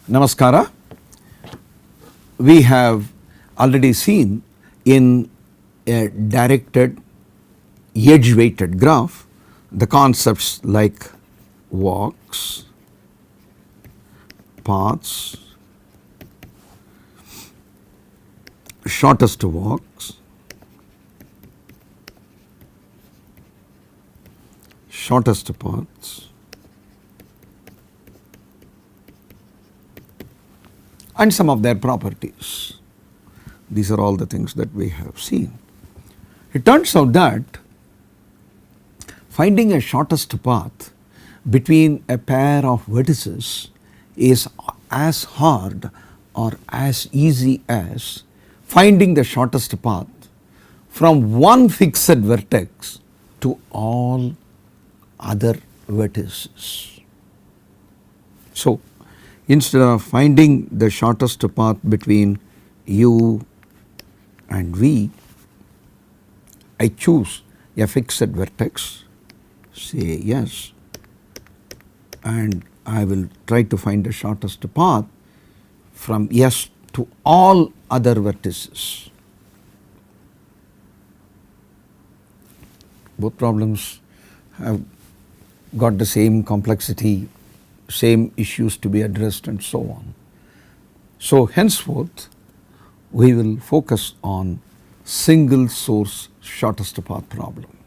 Namaskara. We have already seen in a directed edge weighted graph the concepts like walks, paths, shortest walks, shortest paths, and some of their properties. These are all the things that we have seen. It turns out that finding a shortest path between a pair of vertices is as hard or as easy as finding the shortest path from one fixed vertex to all other vertices. So, instead of finding the shortest path between u and v, I choose a fixed vertex, say yes, and I will try to find the shortest path from S to all other vertices. Both problems have got the same complexity, same issues to be addressed and so on. So henceforth we will focus on single source shortest path problem.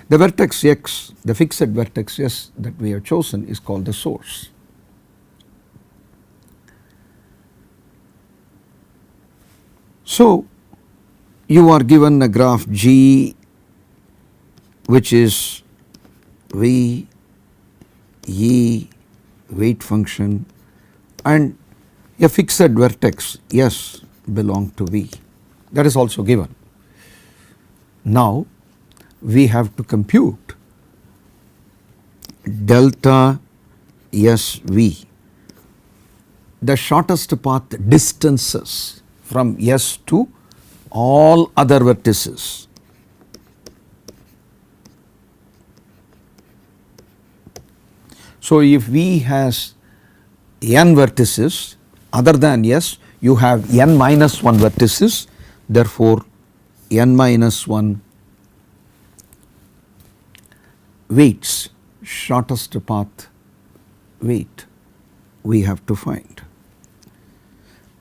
The vertex x, the fixed vertex S that we have chosen is called the source. So you are given a graph G which is V, E, weight function, and a fixed vertex S belong to V, that is also given. Now we have to compute delta SV, the shortest path distances from S to all other vertices. So if V has n vertices other than S, you have n minus 1 vertices, therefore n minus 1 weights, shortest path weight we have to find.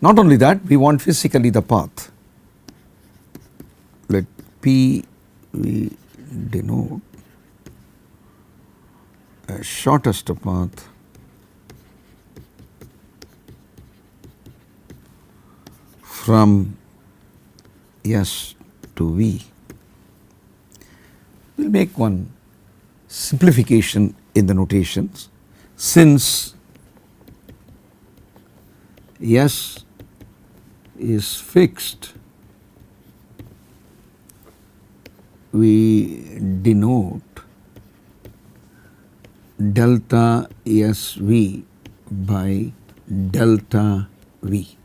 Not only that, we want physically the path. Let P we denote a shortest path from S to V. We will make one simplification in the notations. Since S is fixed, we denote delta SV by delta V.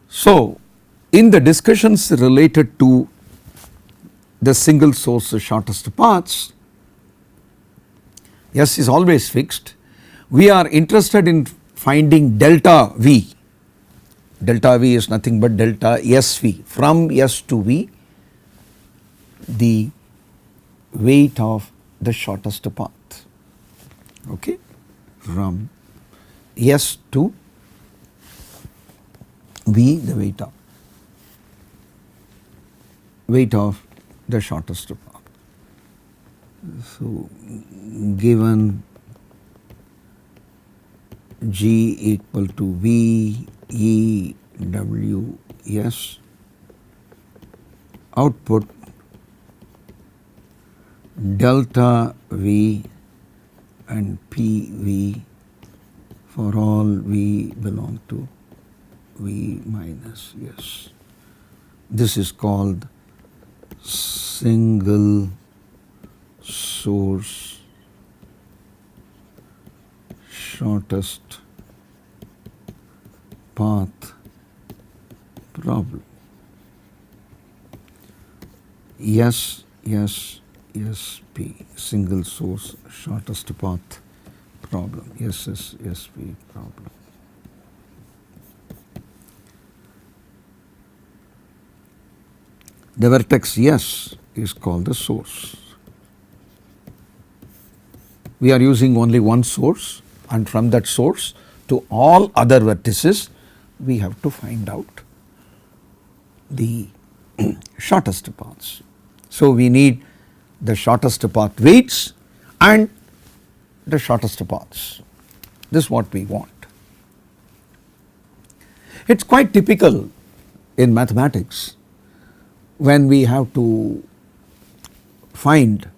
So in the discussions related to the single source shortest paths, S is always fixed. We are interested in finding delta V. Delta V is nothing but delta SV. From S to V, the weight of the shortest path. Okay, from S to V, the weight of the shortest path. So given G equal to V E W S, output delta V and P V for all V belong to V minus S. This is called single source shortest path problem. SP, single source shortest path problem, SSSV problem. The vertex S is called the source. We are using only one source, and from that source to all other vertices we have to find out the shortest paths. So, we need the shortest path weights and the shortest paths. This is what we want. It is quite typical in mathematics when we have to find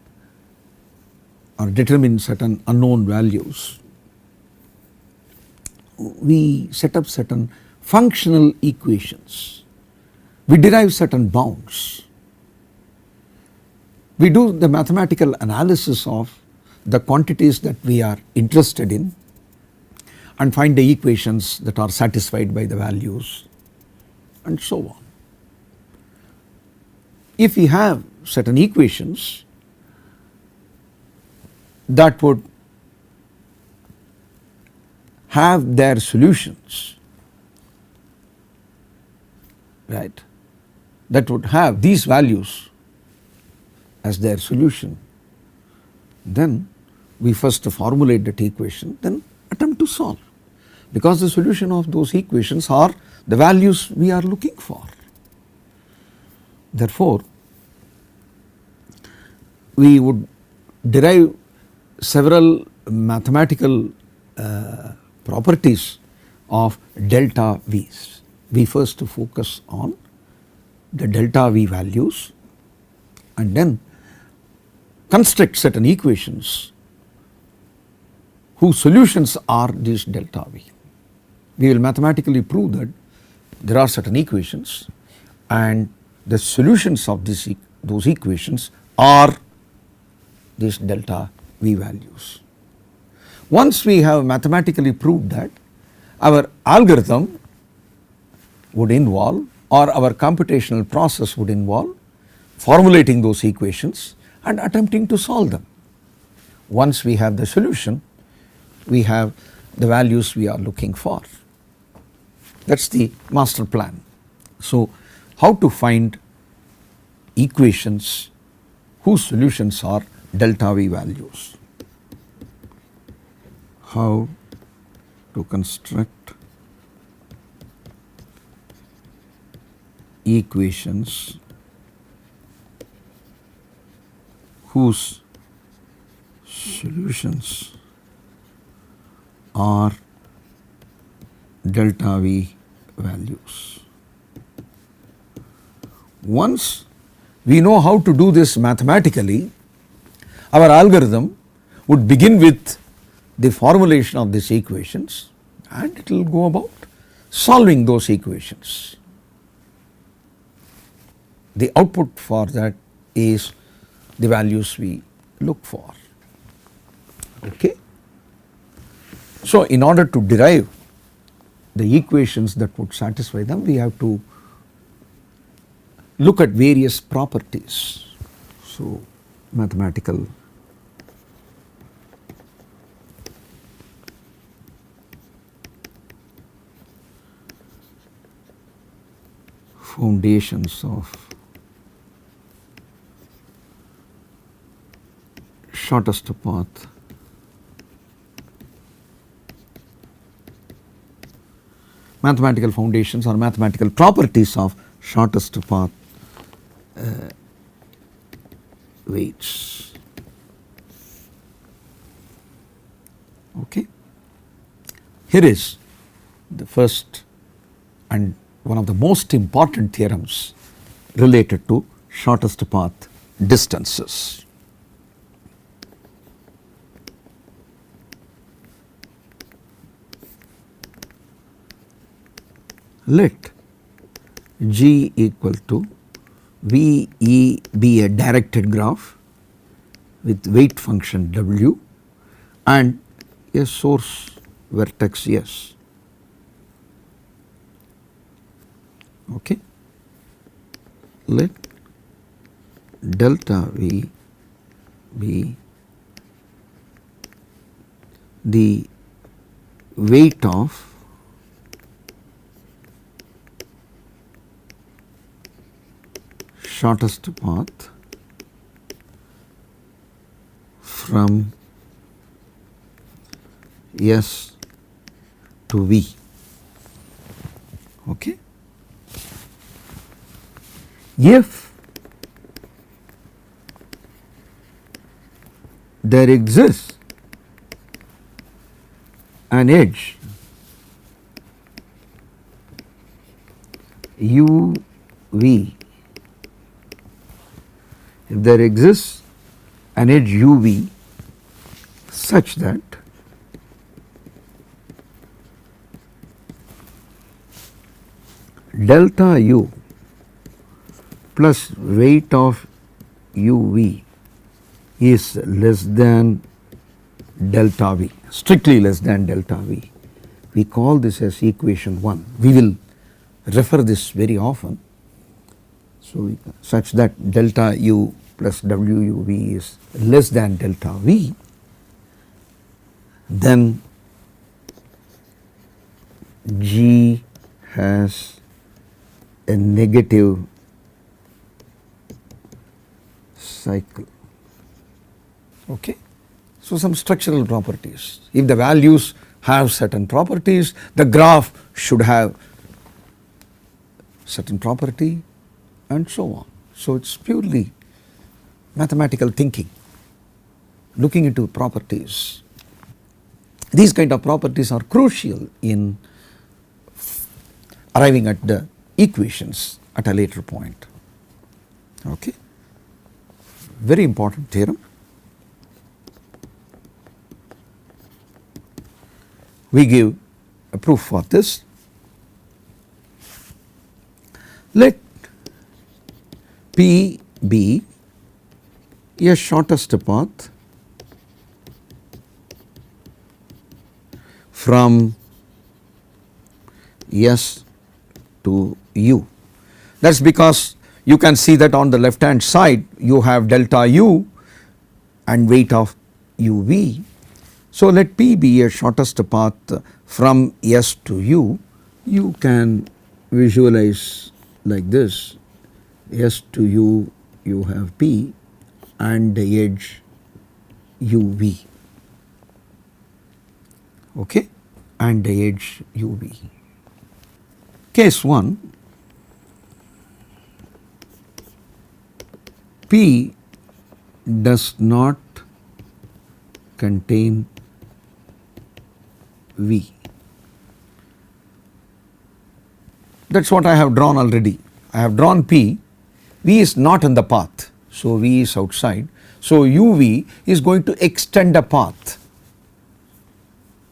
or determine certain unknown values. We set up certain functional equations, we derive certain bounds, we do the mathematical analysis of the quantities that we are interested in and find the equations that are satisfied by the values and so on. If we have certain equations that would have their solutions, right, that would have these values as their solution, then we first formulate that equation, then attempt to solve, because the solution of those equations are the values we are looking for. Therefore, we would derive several mathematical properties of delta V's. We first focus on the delta V values and then construct certain equations whose solutions are this delta V. We will mathematically prove that there are certain equations and the solutions of those equations are these delta V values. Once we have mathematically proved that, our algorithm would involve, or our computational process would involve, formulating those equations and attempting to solve them. Once we have the solution, we have the values we are looking for. That is the master plan. So, how to find equations whose solutions are delta V values? How to construct equations whose solutions are delta V values. Once we know how to do this mathematically, our algorithm would begin with the formulation of these equations and it will go about solving those equations. The output for that is the values we look for. Okay. So, in order to derive the equations that would satisfy them, we have to look at various properties. So, mathematical foundations of shortest path mathematical foundations or mathematical properties of shortest path weights. Okay. Here is the first and one of the most important theorems related to shortest path distances. Let G equal to VE be a directed graph with weight function W and a source vertex S. Okay. Let delta V be the weight of shortest path from S to V. Okay. If there exists an edge UV, if there exists an edge UV such that delta U plus weight of UV is less than delta V, strictly less than delta V. We call this as equation 1. We will refer this very often. So, such that delta U plus WUV is less than delta V, then G has a negative cycle. Okay. So, some structural properties. If the values have certain properties, the graph should have certain property and so on. So, it is purely mathematical thinking, looking into properties. These kind of properties are crucial in arriving at the equations at a later point. Okay. Very important theorem. We give a proof for this. Let P be a shortest path from S to U. That is because you can see that on the left hand side you have delta U and weight of UV. So, let P be a shortest path from S to U. You can visualize like this: S to U, you have P and the edge UV, okay, and the edge UV. Case 1, P does not contain V. That is what I have drawn already. I have drawn P, V is not in the path, so V is outside. So, UV is going to extend a path,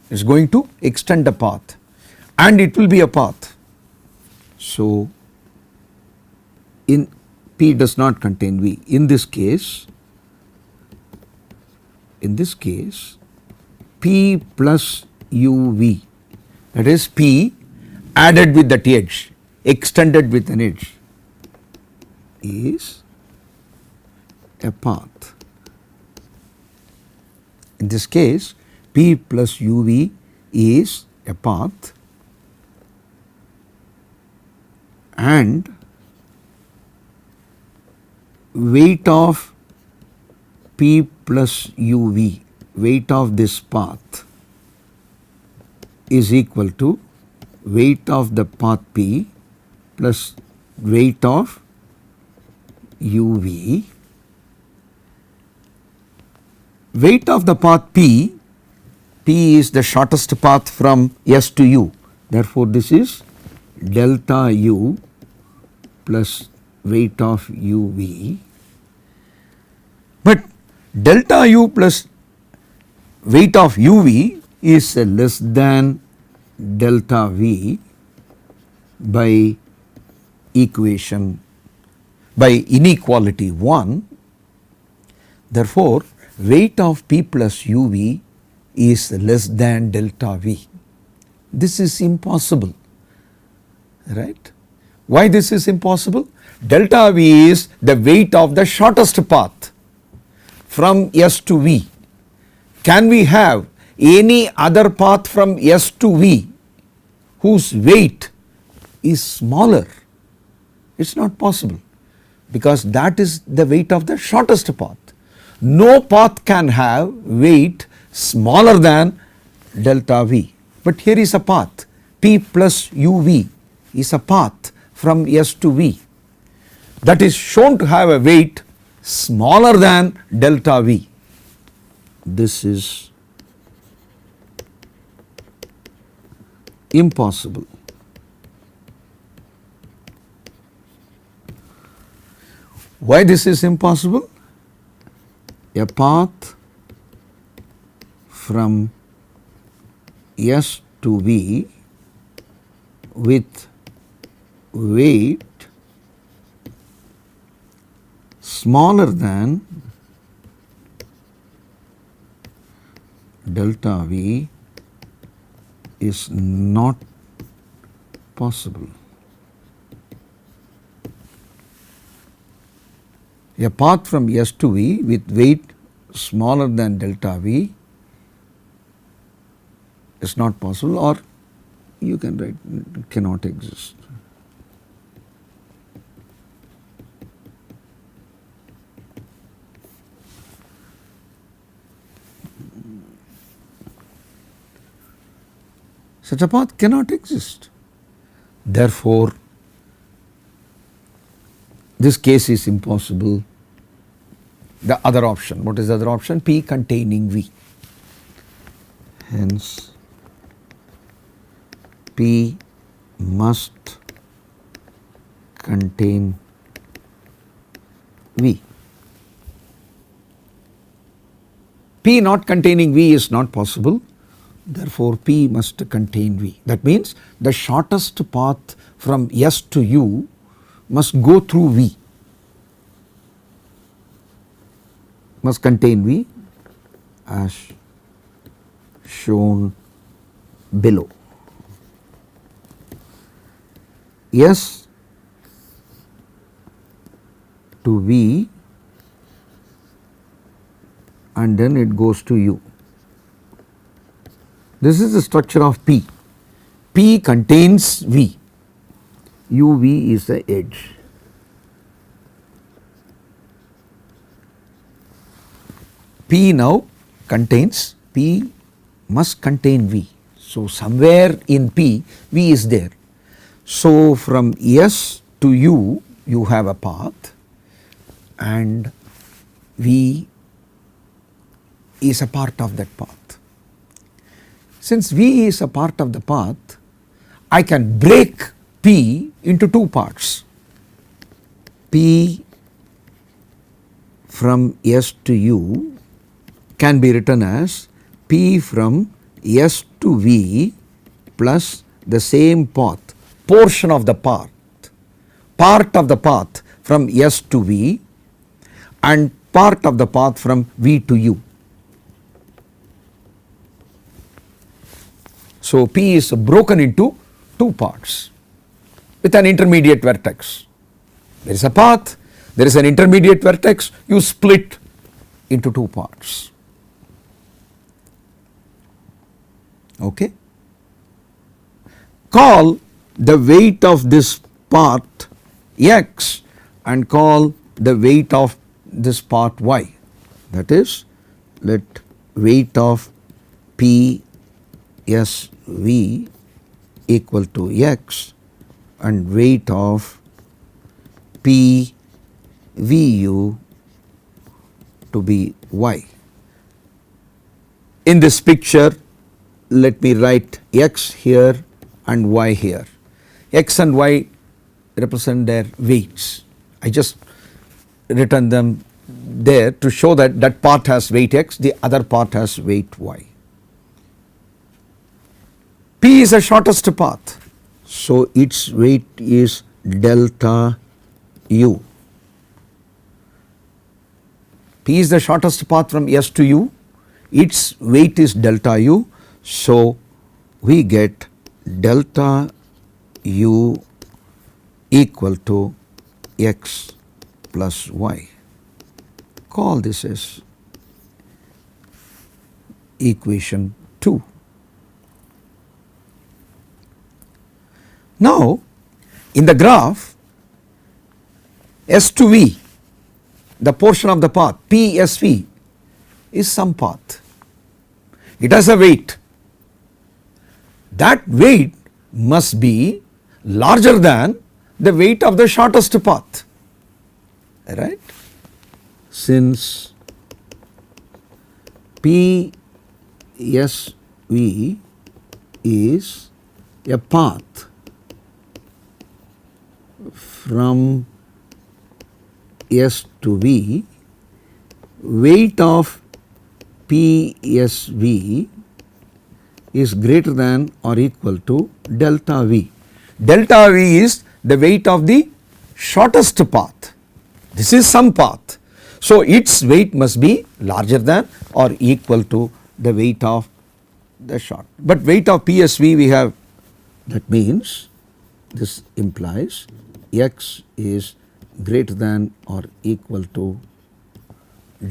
it is going to extend a path and it will be a path. So, in P does not contain V. In this case, P plus UV, that is P added with that edge, extended with an edge, is a path. In this case, P plus UV is a path and weight of P plus UV, weight of this path is equal to weight of the path P plus weight of UV. Weight of the path P, P is the shortest path from S to U, therefore, this is delta U plus weight of UV, but delta U plus weight of UV is less than delta V by equation, by inequality 1. Therefore, weight of P plus UV is less than delta V. This is impossible, right? Why this is impossible? Delta V is the weight of the shortest path from S to V. Can we have any other path from S to V whose weight is smaller. It is not possible, because that is the weight of the shortest path. No path can have weight smaller than delta V. But here is a path, P plus UV is a path from S to V that is shown to have a weight smaller than delta V. This is impossible. Why this is impossible? A path from S to V with weight smaller than delta V is not possible. A path from S to V with weight smaller than delta V is not possible, or you can write cannot exist. Such a path cannot exist. Therefore, this case is impossible. The other option, what is the other option? P containing V. Hence, P must contain V. P not containing V is not possible. Therefore, P must contain V. That means the shortest path from S to U must go through V, must contain V as shown below. S to V and then it goes to U. This is the structure of P. P contains V. UV is the edge. P now contains, P must contain V. So, somewhere in P, V is there. So, from S to U, you have a path and V is a part of that path. Since V is a part of the path, I can break P into two parts. P from S to U can be written as P from S to V plus the same path, portion of the path, part of the path from S to V and part of the path from V to U. So, P is broken into two parts with an intermediate vertex. There is a path, there is an intermediate vertex, you split into two parts. Okay? Call the weight of this part X and call the weight of this part Y. That is, let weight of P S V equal to X and weight of P V U to be Y. In this picture, let me write X here and Y here. X and Y represent their weights. I just written them there to show that that part has weight X, the other part has weight Y. P is the shortest path, so its weight is delta U. P is the shortest path from S to U, its weight is delta U, so we get delta U equal to X plus Y. Call this as equation 2. Now, in the graph S to V, the portion of the path PSV is some path. It has a weight. That weight must be larger than the weight of the shortest path, right. Since PSV is a path from S to V, weight of PSV is greater than or equal to delta V. Delta V is the weight of the shortest path. This is some path. So, its weight must be larger than or equal to the weight of the short. But weight of PSV we have, that means this implies x is greater than or equal to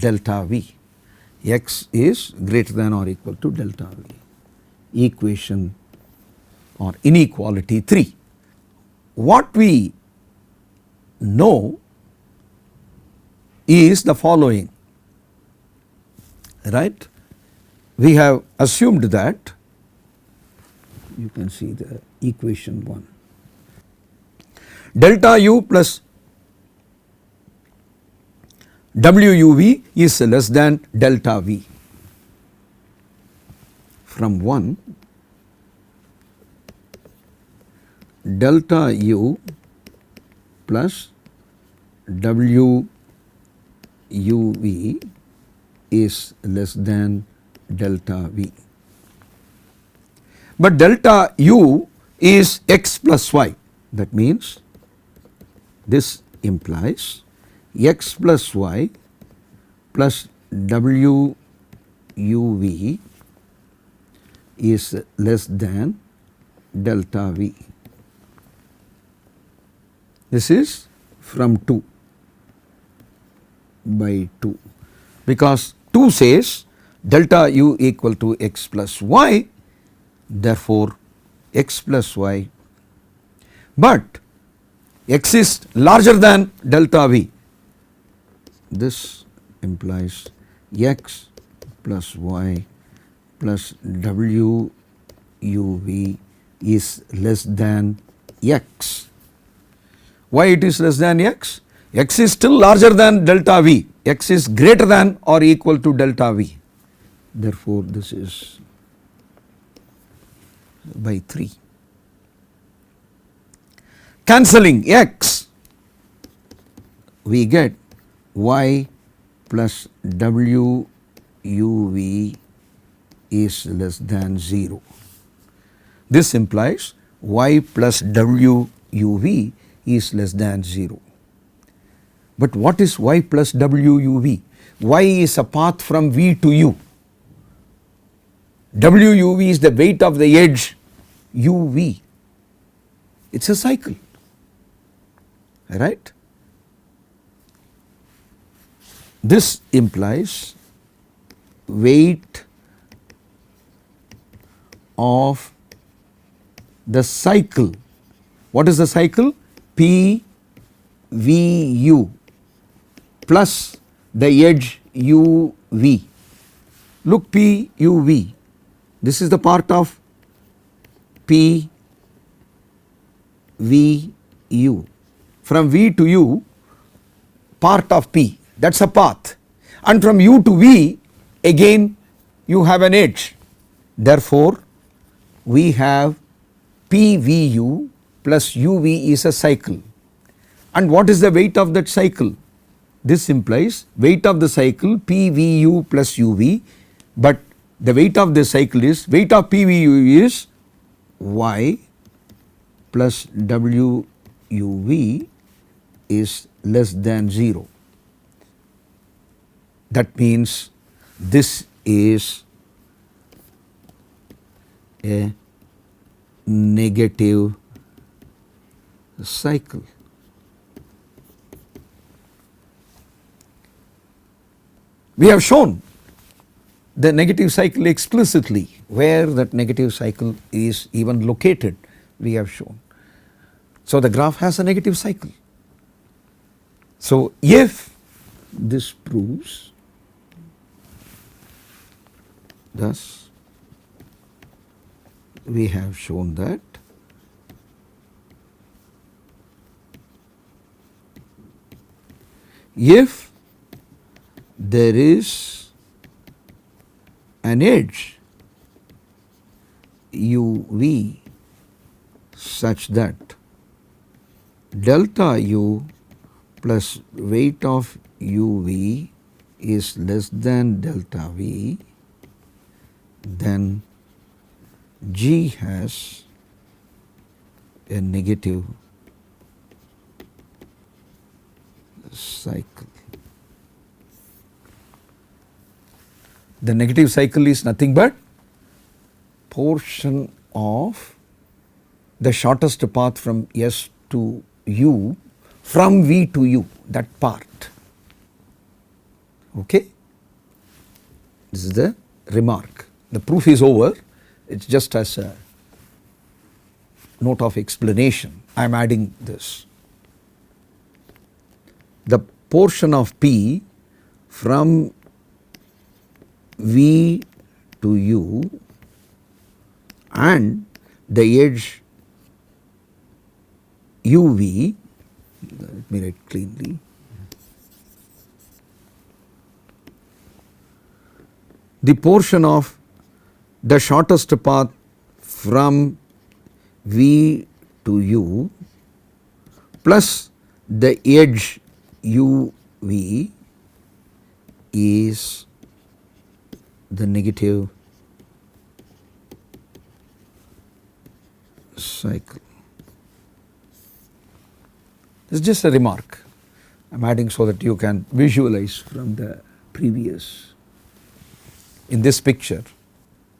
delta V. X is greater than or equal to delta V. Equation or inequality 3. What we know is the following, right. We have assumed that, you can see the equation 1, delta U plus WUV is less than delta V. From 1, delta U plus WUV is less than delta V. But delta U is x plus y, that means this implies x plus y plus WUV is less than delta V. This is from 2 by 2, because 2 says delta U equal to x plus y, therefore x plus y, but x is larger than delta V. This implies x plus y plus WUV is less than x. Why it is less than x? X is still larger than delta V, x is greater than or equal to delta V. Therefore, this is by 3. Cancelling x, we get y plus WUV is less than 0. This implies y plus WUV is less than 0. But what is y plus WUV? Y is a path from V to U. WUV is the weight of the edge UV. It is a cycle, right. This implies weight of the cycle. What is the cycle? PVU plus the edge UV. Look, PUV, this is the part of PVU. From V to U, part of P, that is a path, and from U to V again you have an edge. Therefore, we have PVU plus UV is a cycle. And what is the weight of that cycle? This implies weight of the cycle PVU plus UV, but the weight of the cycle is, weight of PVU is y plus WUV is less than 0. That means this is a negative cycle. We have shown the negative cycle explicitly. Where that negative cycle is even located, we have shown. So, the graph has a negative cycle. So, if this proves, thus we have shown that if there is an edge uv such that delta u plus weight of uv is less than delta v, then G has a negative cycle. The negative cycle is nothing but portion of the shortest path from S to U from V to U, that part. Okay? This is the remark. The proof is over, it is just as a note of explanation. I am adding this. The portion of P from V to U and the edge UV, let me write cleanly, the portion of the shortest path from V to U plus the edge UV is the negative cycle. This is just a remark I am adding so that you can visualize from the previous in this picture.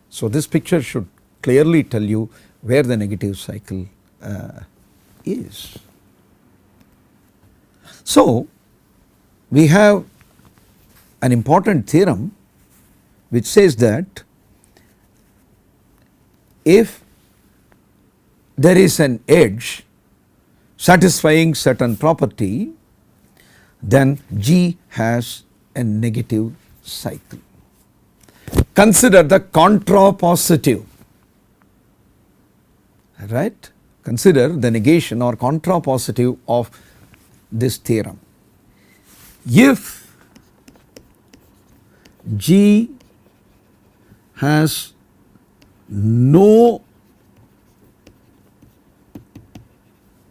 So, this picture should clearly tell you where the negative cycle is. So, we have an important theorem which says that if there is an edge satisfying certain property, then G has a negative cycle. Consider the contrapositive, right? Consider the negation or contrapositive of this theorem. If G has no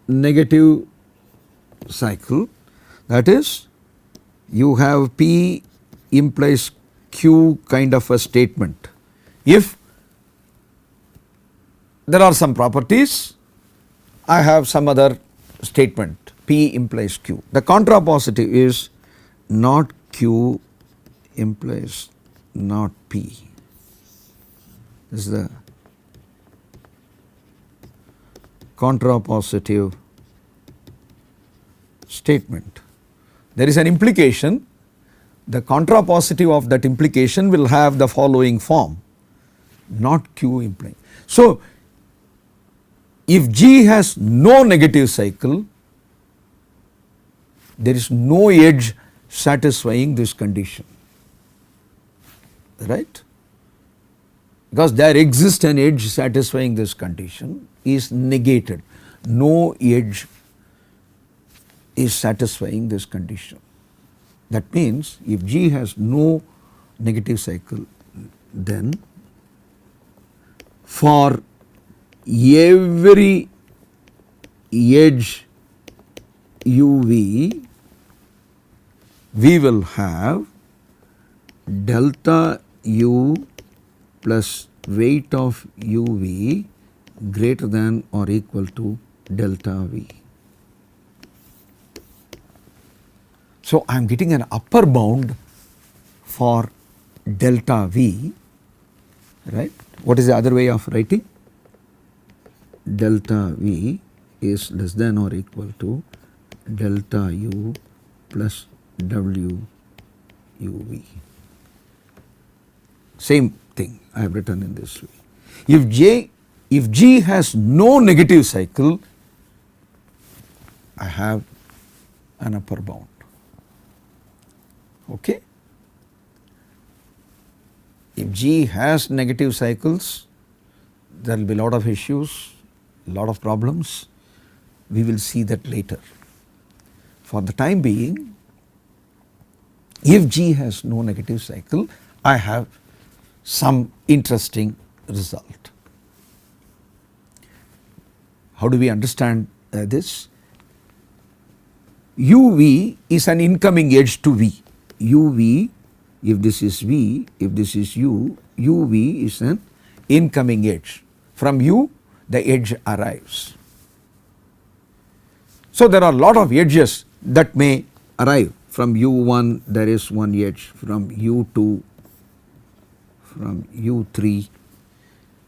negative cycle, that is, you have P implies Q kind of a statement. If there are some properties, I have some other statement, P implies Q. The contrapositive is not Q implies not P. This is the contrapositive statement. There is an implication. The contrapositive of that implication will have the following form, not Q implying. So, if G has no negative cycle, there is no edge satisfying this condition, right? Because there exists an edge satisfying this condition is negated. No edge is satisfying this condition. That means if G has no negative cycle, then for every edge UV, we will have delta U plus weight of UV greater than or equal to delta V. So, I am getting an upper bound for delta V, right. What is the other way of writing? Delta V is less than or equal to delta U plus W UV. Same thing I have written in this way. If G has no negative cycle, I have an upper bound. Okay? If G has negative cycles, there will be a lot of issues, lot of problems. We will see that later. For the time being, if G has no negative cycle, I have some interesting result. How do we understand this? UV is an incoming edge to V. UV, if this is V, if this is U, UV is an incoming edge. From U, the edge arrives. So there are a lot of edges that may arrive. From U1 there is one edge, from U2, from U3.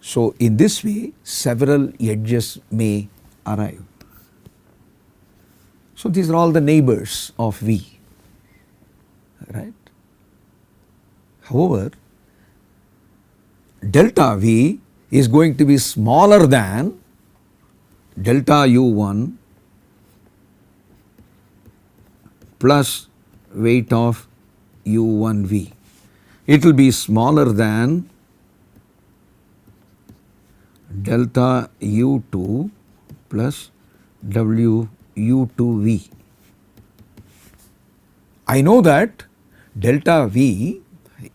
So in this way several edges may arrive. So these are all the neighbors of V, right. However, delta V is going to be smaller than delta U1 plus weight of U1V. It will be smaller than delta U2 plus WU2V. I know that delta V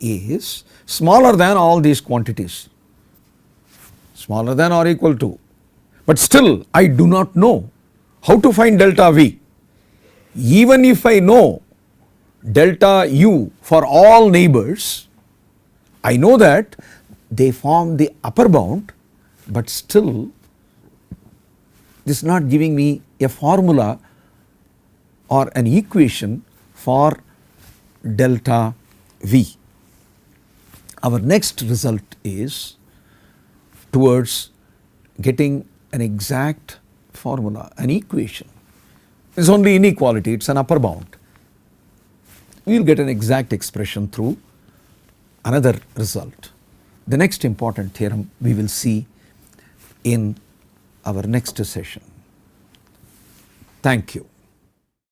is smaller than all these quantities, smaller than or equal to, but still I do not know how to find delta V. Even if I know delta U for all neighbors, I know that they form the upper bound, but still this is not giving me a formula or an equation for delta V. Our next result is towards getting an exact formula, an equation. It is only inequality, it is an upper bound. We will get an exact expression through another result. The next important theorem we will see in our next session. Thank you.